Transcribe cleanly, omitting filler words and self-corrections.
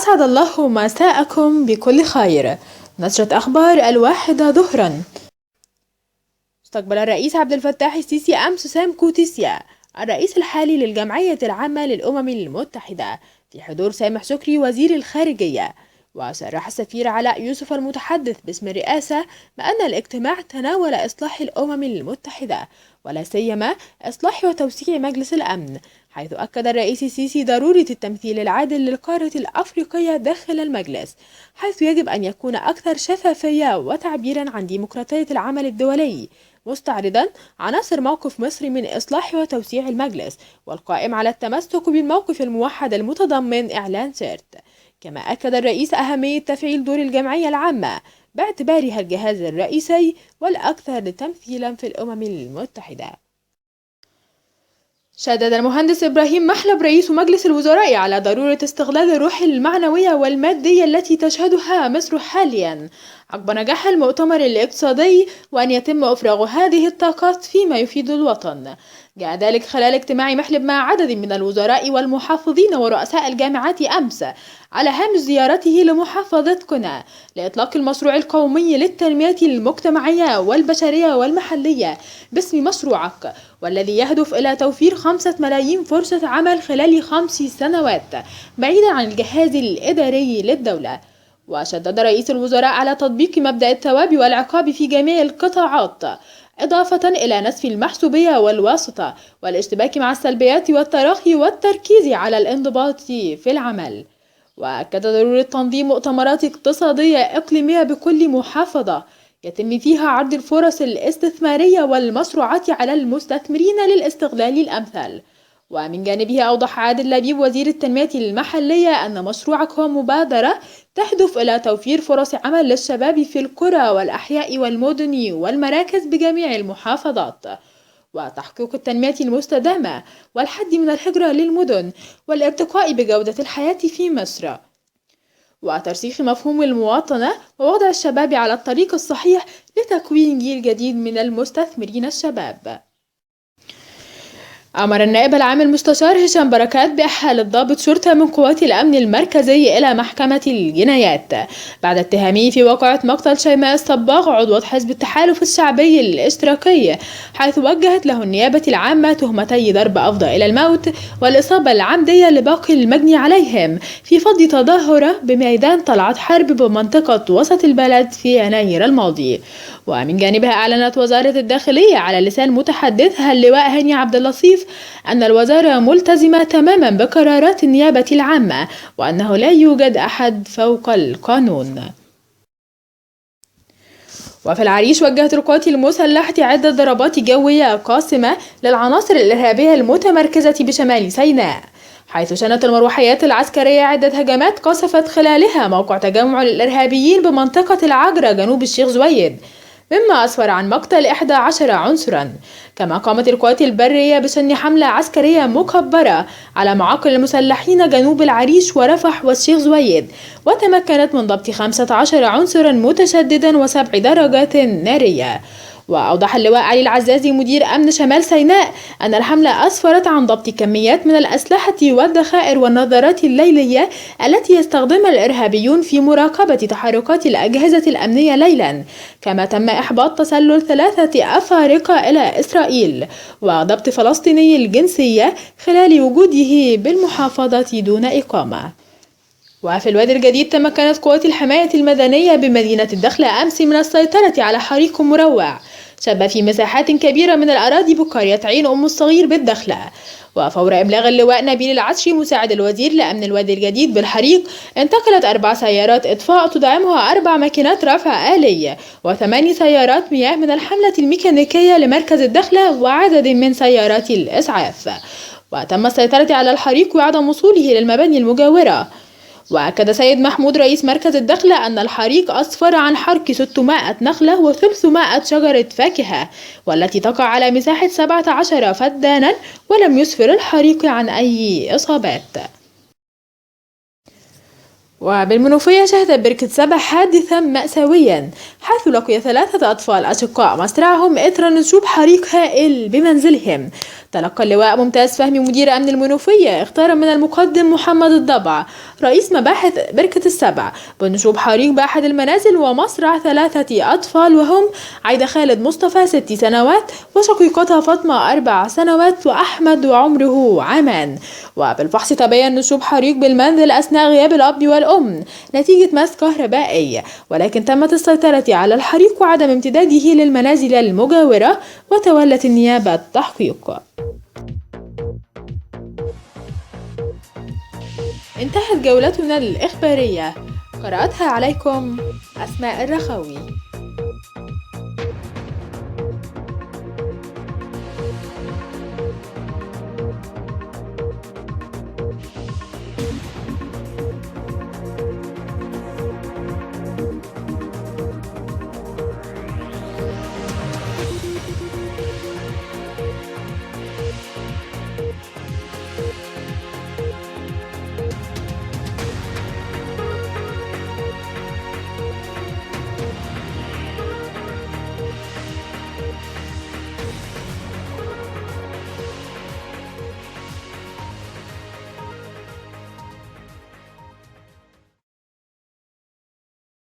أسعد الله مساءكم بكل خير. نشرة أخبار 1 ظهرا. استقبل الرئيس عبد الفتاح السيسي أمس سام كوتيسيا الرئيس الحالي للجمعية العامة للأمم المتحدة في حضور سامح شكري وزير الخارجية. وصرح السفير علاء يوسف المتحدث باسم الرئاسة بأن الاجتماع تناول إصلاح الأمم المتحدة ولا سيما إصلاح وتوسيع مجلس الأمن، حيث أكد الرئيس السيسي ضرورة التمثيل العادل للقارة الأفريقية داخل المجلس، حيث يجب أن يكون أكثر شفافية وتعبيرا عن ديمقراطية العمل الدولي، مستعرضا عناصر موقف مصر من إصلاح وتوسيع المجلس والقائم على التمسك بالموقف الموحد المتضمن إعلان سيرت. كما أكد الرئيس أهمية تفعيل دور الجمعية العامة باعتبارها الجهاز الرئيسي والأكثر تمثيلا في الأمم المتحدة. شدد المهندس إبراهيم محلب رئيس مجلس الوزراء على ضرورة استغلال الروح المعنوية والمادية التي تشهدها مصر حاليا عقب نجاح المؤتمر الاقتصادي، وأن يتم إفراغ هذه الطاقات فيما يفيد الوطن. جاء ذلك خلال اجتماع محلب مع عدد من الوزراء والمحافظين ورؤساء الجامعات أمس على هامش زيارته لمحافظة قنا لإطلاق المشروع القومي للتنمية المجتمعية والبشرية والمحلية باسم مشروعك، والذي يهدف إلى توفير 5 ملايين فرصة عمل خلال 5 سنوات بعيدا عن الجهاز الإداري للدولة. وشدد رئيس الوزراء على تطبيق مبدأ الثواب والعقاب في جميع القطاعات، إضافة إلى نسف المحسوبية والواسطة والاشتباك مع السلبيات والتراخي والتركيز على الانضباط في العمل. وأكد ضرورة تنظيم مؤتمرات اقتصادية إقليمية بكل محافظة يتم فيها عرض الفرص الاستثمارية والمشروعات على المستثمرين للاستغلال الأمثل. ومن جانبه أوضح عادل لبيب وزير التنمية المحلية أن مشروعك هو مبادرة تهدف إلى توفير فرص عمل للشباب في القرى والأحياء والمدن والمراكز بجميع المحافظات، وتحقيق التنمية المستدامة والحد من الهجرة للمدن والارتقاء بجودة الحياة في مصر، وترسيخ مفهوم المواطنة ووضع الشباب على الطريق الصحيح لتكوين جيل جديد من المستثمرين الشباب. أمر النائب العام المستشار هشام بركات بإحالة ضابط شرطة من قوات الأمن المركزي إلى محكمة الجنايات بعد اتهامه في واقعة مقتل شيماء الصباغ عضوة حزب التحالف الشعبي الاشتراكي، حيث وجهت له النيابة العامة تهمتي ضرب أفضى إلى الموت والإصابة العمدية لباقي المجني عليهم في فض تظاهرة بميدان طلعت حرب بمنطقة وسط البلد في يناير الماضي. ومن جانبها أعلنت وزارة الداخلية على لسان متحدثها اللواء هاني عبد اللطيف أن الوزارة ملتزمة تماما بقرارات النيابة العامة وأنه لا يوجد أحد فوق القانون. وفي العريش وجهت القوات المسلحة عدة ضربات جوية قاسمة للعناصر الإرهابية المتمركزة بشمال سيناء، حيث شنت المروحيات العسكرية عدة هجمات قصفت خلالها موقع تجمع الإرهابيين بمنطقة العجرة جنوب الشيخ زويد، مما أسفر عن مقتل 11 عنصرا. كما قامت القوات البرية بشن حملة عسكرية مكبرة على معاقل المسلحين جنوب العريش ورفح والشيخ زويد، وتمكنت من ضبط 15 عنصرا متشددا و7 درجات نارية. وأوضح اللواء علي العزازي مدير أمن شمال سيناء أن الحملة أسفرت عن ضبط كميات من الأسلحة والذخائر والنظارات الليلية التي يستخدمها الإرهابيون في مراقبة تحركات الأجهزة الأمنية ليلا. كما تم إحباط تسلل 3 أفارقة إلى إسرائيل وضبط فلسطيني الجنسية خلال وجوده بالمحافظة دون إقامة. وفي الوادي الجديد تمكنت قوات الحماية المدنية بمدينة الدخلة أمس من السيطرة على حريق مروع شب في مساحات كبيرة من الأراضي بقرية عين أم الصغير بالدخلة. وفور إبلاغ اللواء نبيل العشري مساعد الوزير لأمن الوادي الجديد بالحريق، انتقلت 4 سيارات إطفاء تدعمها 4 ماكينات رفع آلي و8 سيارات مياه من الحملة الميكانيكية لمركز الدخلة وعدد من سيارات الإسعاف. وتم السيطرة على الحريق وعدم وصوله للمباني المجاورة. وأكد سيد محمود رئيس مركز الدخلة أن الحريق أسفر عن حرق 600 نخلة و300 شجرة فاكهة، والتي تقع على مساحة 17 فدانا، ولم يسفر الحريق عن أي إصابات. وبالمنوفية شهدت بركة سبع حادثا مأساويا، حيث لقي 3 أطفال أشقاء مصرعهم إثر نشوب حريق هائل بمنزلهم. تلقى اللواء ممتاز فهمي مدير أمن المنوفية اختار من المقدم محمد الضبع رئيس مباحث بركة السبع بنشوب حريق بأحد المنازل ومصرع 3 أطفال، وهم عايدة خالد مصطفى 6 سنوات وشقيقتها فاطمة 4 سنوات وأحمد وعمره عامان. وبالفحص تبين نشوب حريق بالمنزل أثناء غياب الأب والأم نتيجة مس كهربائي، ولكن تمت السيطرة على الحريق وعدم امتداده للمنازل المجاورة، وتولت النيابة التحقيق. انتهت جولتنا الإخبارية، قرأتها عليكم أسماء الرخوي.